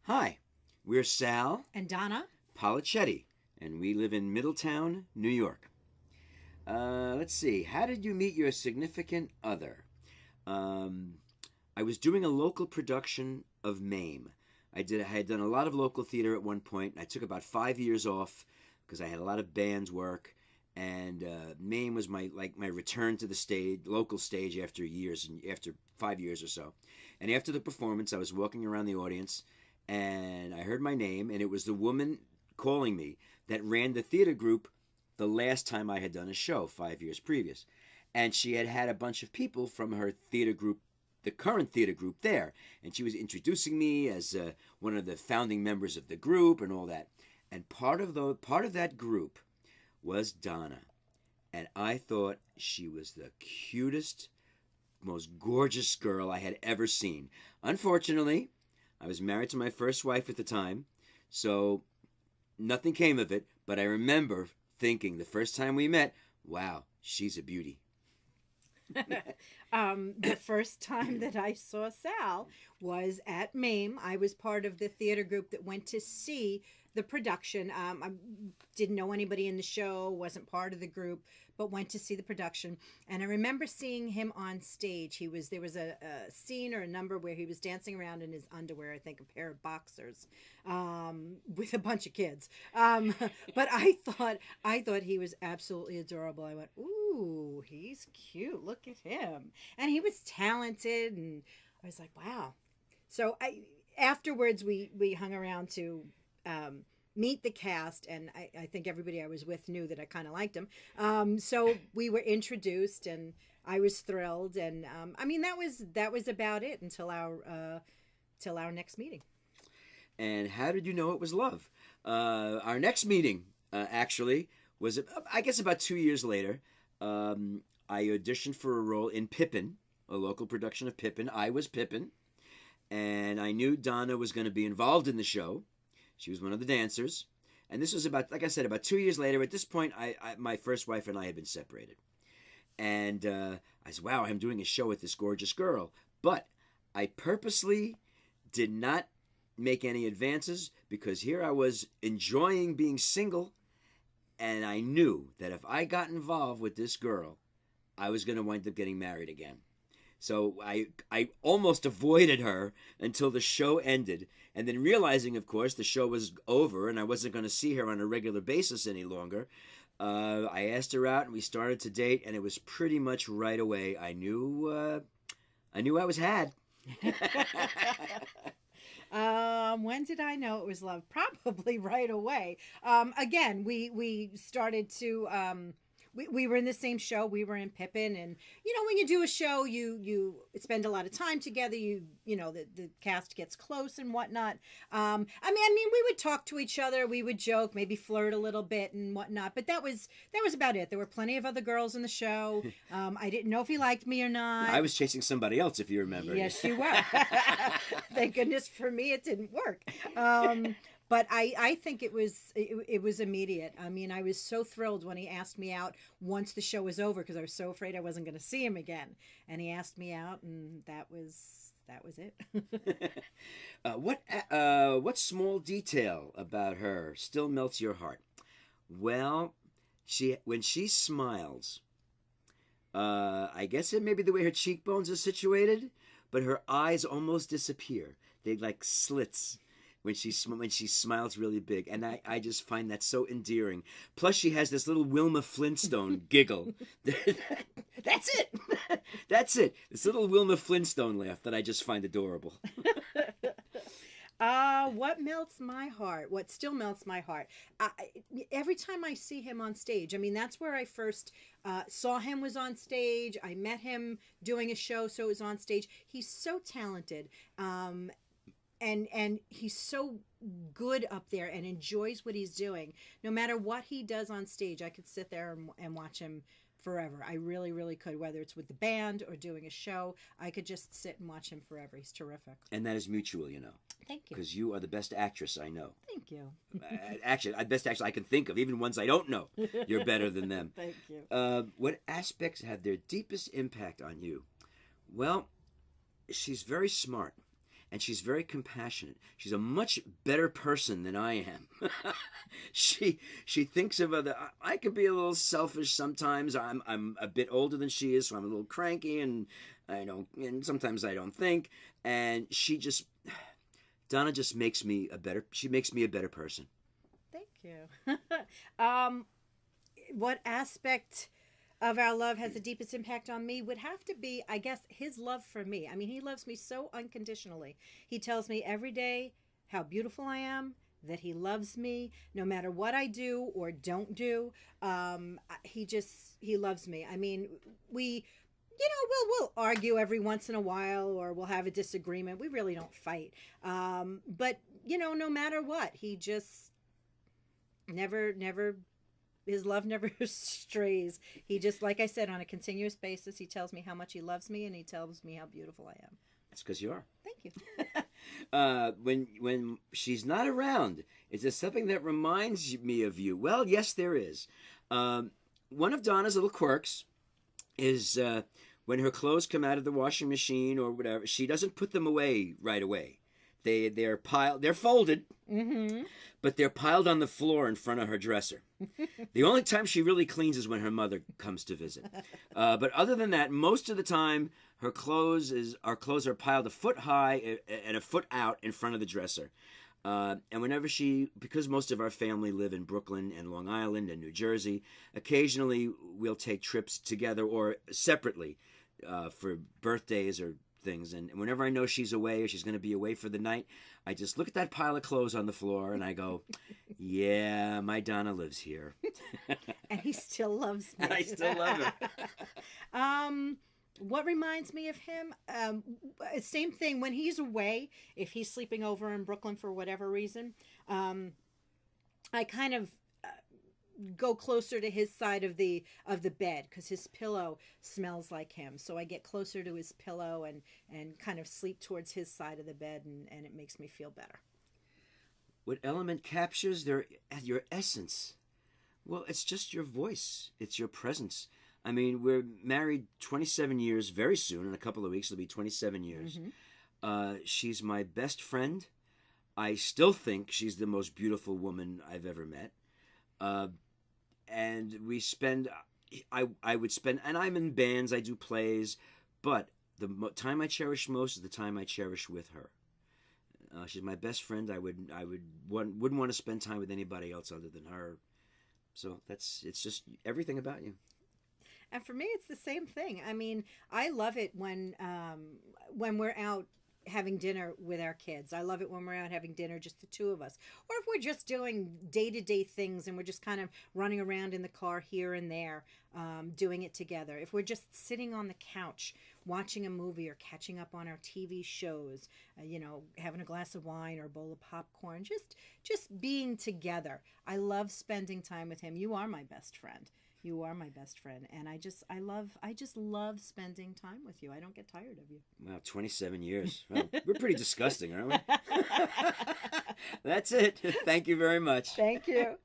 Hi, we're Sal And Donna? Polichetti, and we live in Middletown, New York. Let's see, how did you meet your significant other? Um, I was doing a local production of MAME. I had done a lot of local theater at one point. I took about 5 years off because I had a lot of bands work, and MAME was my return to the stage, local stage after years and after 5 years or so. And after the performance, I was walking around the audience, and I heard my name, and it was the woman calling me that ran the theater group the last time I had done a show 5 years previous. And she had had a bunch of people from her theater group, the current theater group there. And she was introducing me as one of the founding members of the group and all that. And part of that group was Donna. And I thought she was the cutest, most gorgeous girl I had ever seen. Unfortunately, I was married to my first wife at the time, so nothing came of it, but I remember thinking the first time we met, wow, she's a beauty. The first time that I saw Sal was at MAME. I was part of the theater group that went to see the production. I didn't know anybody in the show, wasn't part of the group, but went to see the production. And I remember seeing him on stage. There was a scene or a number where he was dancing around in his underwear, I think a pair of boxers, with a bunch of kids. But I thought he was absolutely adorable. I went, ooh, he's cute. Look at him. And he was talented, and I was like, wow. So afterwards we hung around to meet the cast, and I think everybody I was with knew that I kind of liked him. So we were introduced, and I was thrilled. And that was about it until our next meeting. And how did you know it was love? Our next meeting, actually, was, I guess, about 2 years later. I auditioned for a role in Pippin, a local production of Pippin. I was Pippin, and I knew Donna was going to be involved in the show. She was one of the dancers. And this was about, like I said, about 2 years later. At this point, my first wife and I had been separated. And I said, wow, I'm doing a show with this gorgeous girl. But I purposely did not make any advances because here I was enjoying being single. And I knew that if I got involved with this girl, I was going to wind up getting married again. So I almost avoided her until the show ended. And then realizing, of course, the show was over and I wasn't going to see her on a regular basis any longer, I asked her out and we started to date. And it was pretty much right away. I knew I was had. When did I know it was love? Probably right away. Again, we started to we were in the same show. We were in Pippin, and when you do a show, you spend a lot of time together. The cast gets close and whatnot. I mean, we would talk to each other. We would joke, maybe flirt a little bit and whatnot. But that was about it. There were plenty of other girls in the show. I didn't know if he liked me or not. I was chasing somebody else, if you remember. Yes, you were. Thank goodness for me, it didn't work. But I think it was immediate. I mean, I was so thrilled when he asked me out once the show was over because I was so afraid I wasn't going to see him again. And he asked me out, and that was it. What small detail about her still melts your heart? Well, when she smiles, I guess it may be the way her cheekbones are situated, but her eyes almost disappear. They're like slits when she smiles really big, and I just find that so endearing. Plus, she has this little Wilma Flintstone giggle. That's it. That's it. This little Wilma Flintstone laugh that I just find adorable. What melts my heart? What still melts my heart? Every time I see him on stage, I mean, that's where I first saw him, was on stage. I met him doing a show, so it was on stage. He's so talented. And he's so good up there and enjoys what he's doing. No matter what he does on stage, I could sit there and watch him forever. I really, really could. Whether it's with the band or doing a show, I could just sit and watch him forever. He's terrific. And that is mutual, Thank you. Because you are the best actress I know. Thank you. Actually, best actress I can think of. Even ones I don't know, you're better than them. Thank you. What aspects have their deepest impact on you? Well, she's very smart. and she's very compassionate. She's a much better person than I am. she thinks of other. I could be a little selfish sometimes. I'm a bit older than she is, so I'm a little cranky, and sometimes I don't think. And Donna just makes me a better. She makes me a better person. Thank you. What aspect of our love has the deepest impact on me would have to be, I guess, his love for me. I mean, he loves me so unconditionally. He tells me every day how beautiful I am, that he loves me no matter what I do or don't do. He loves me. I mean, we'll argue every once in a while, or we'll have a disagreement. We really don't fight. But no matter what, he just never, his love never strays. He just, like I said, on a continuous basis, he tells me how much he loves me, and he tells me how beautiful I am. That's because you are. Thank you. When she's not around, is there something that reminds me of you? Well, yes, there is. One of Donna's little quirks is when her clothes come out of the washing machine or whatever, she doesn't put them away right away. They're folded, mm-hmm. but they're piled on the floor in front of her dresser. The only time she really cleans is when her mother comes to visit. But other than that, most of the time, our clothes are piled a foot high and a foot out in front of the dresser. And whenever because most of our family live in Brooklyn and Long Island and New Jersey, occasionally we'll take trips together or separately for birthdays or things. And whenever I know she's away or she's going to be away for the night, I just look at that pile of clothes on the floor and I go, yeah, my Donna lives here. And he still loves me. And I still love her. What reminds me of him? Same thing. When he's away, if he's sleeping over in Brooklyn for whatever reason, I kind of go closer to his side of the bed because his pillow smells like him. So I get closer to his pillow and kind of sleep towards his side of the bed, and it makes me feel better. What element captures your essence? Well, it's just your voice. It's your presence. I mean, we're married 27 years very soon. In a couple of weeks, it'll be 27 years. Mm-hmm. She's my best friend. I still think she's the most beautiful woman I've ever met. And we spend, I would spend, and I'm in bands, I do plays, but the time I cherish most is the time I cherish with her. She's my best friend. I wouldn't want to spend time with anybody else other than her. So it's just everything about you. And for me, it's the same thing. I mean, I love it when we're out having dinner with our kids. I love it when we're out having dinner, just the two of us. Or if we're just doing day-to-day things and we're just kind of running around in the car here and there, doing it together. If we're just sitting on the couch, watching a movie or catching up on our TV shows, having a glass of wine or a bowl of popcorn, just being together. I love spending time with him. You are my best friend. You are my best friend, and I just love spending time with you. I don't get tired of you. Wow, 27 years. Well, we're pretty disgusting, aren't we? That's it. Thank you very much. Thank you.